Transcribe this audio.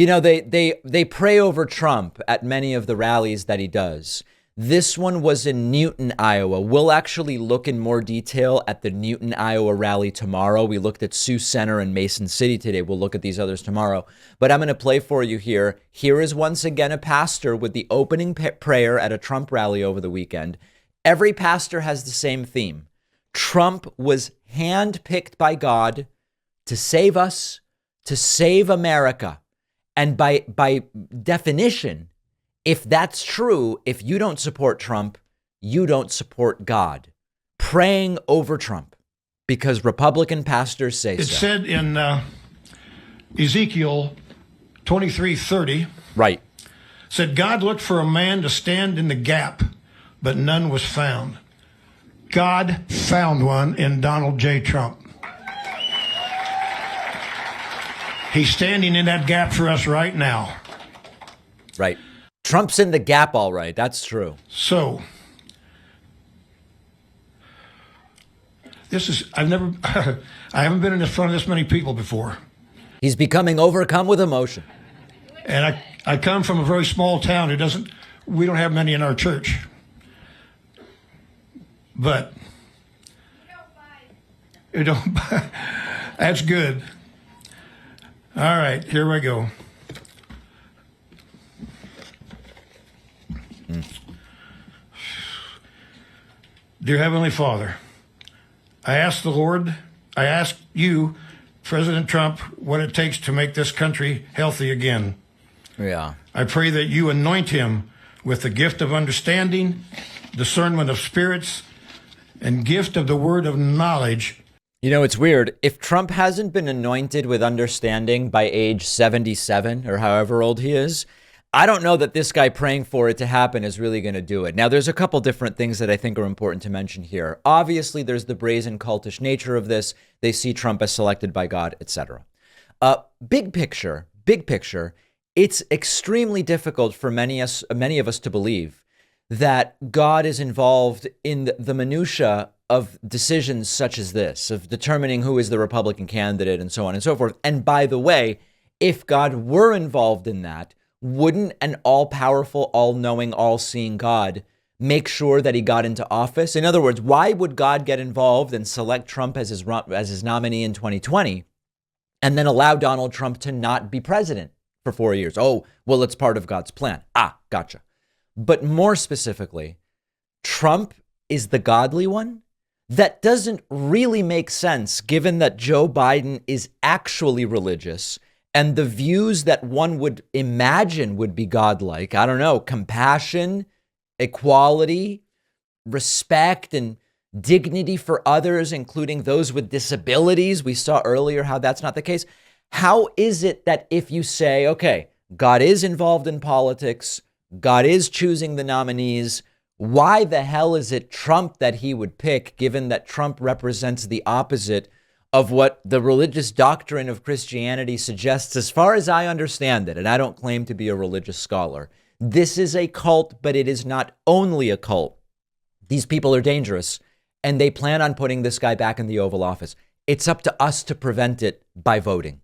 They pray over Trump at many of the rallies that he does. This one was in Newton, Iowa. We'll actually look in more detail at the Newton, Iowa rally tomorrow. We looked at Sioux Center and Mason City today. We'll look at these others tomorrow. But I'm going to play for you here. Here is once again a pastor with the opening prayer at a Trump rally over the weekend. Every pastor has the same theme. Trump was handpicked by God to save us, to save America. And by definition, if that's true, if you don't support Trump, you don't support God. Praying over Trump because Republican pastors say so. It said in Ezekiel 23:30, right, said God looked for a man to stand in the gap, but none was found. God found one in Donald J. Trump. He's standing in that gap for us right now. Right. Trump's in the gap, all right. That's true. So, I haven't been in front of this many people before. He's becoming overcome with emotion. And I come from a very small town. We don't have many in our church. But, you don't buy. That's good. All right, here we go. Dear Heavenly Father, I ask you, President Trump, what it takes to make this country healthy again. Yeah. I pray that you anoint him with the gift of understanding, discernment of spirits, and gift of the word of knowledge. You know, it's weird. If Trump hasn't been anointed with understanding by age 77 or however old he is, I don't know that this guy praying for it to happen is really going to do it. Now, there's a couple different things that I think are important to mention here. Obviously, there's the brazen cultish nature of this. They see Trump as selected by God, etc. Big picture, it's extremely difficult for many of us to believe that God is involved in the minutia of decisions such as this, of determining who is the Republican candidate and so on and so forth. And by the way, if God were involved in that, wouldn't an all-powerful, all-knowing, all-seeing God make sure that he got into office? In other words, why would God get involved and select Trump as his nominee in 2020 and then allow Donald Trump to not be president for 4 years? Oh, well, it's part of God's plan. Gotcha. But more specifically, Trump is the godly one? That doesn't really make sense given that Joe Biden is actually religious and the views that one would imagine would be godlike, I don't know, compassion, equality, respect, and dignity for others, including those with disabilities. We saw earlier how that's not the case. How is it that if you say, okay, God is involved in politics, God is choosing the nominees, why the hell is it Trump that he would pick, given that Trump represents the opposite of what the religious doctrine of Christianity suggests, as far as I understand it, and I don't claim to be a religious scholar. This is a cult, but it is not only a cult. These people are dangerous, and they plan on putting this guy back in the Oval Office. It's up to us to prevent it by voting.